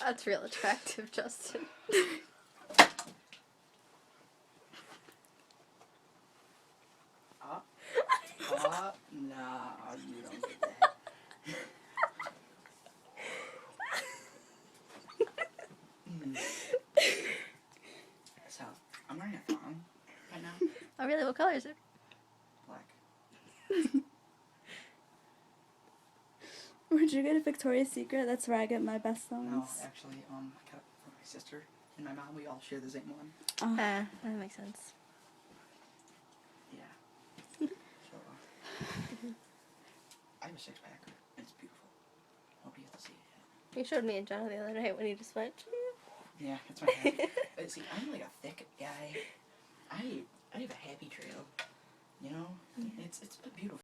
That's real attractive, Justin. Nah, you don't get that. So, I'm wearing a thong right now. Oh, really? What color is it? Black. Where'd you get a Victoria's Secret? That's where I get my best thongs. No, actually, I got it from my sister and my mom. We all share the same one. Oh. That makes sense. Yeah. So, I have a six-pack. It's beautiful. Hope you get to see it yet. You showed me and John the other night when you just went. Yeah, it's my hair. See, I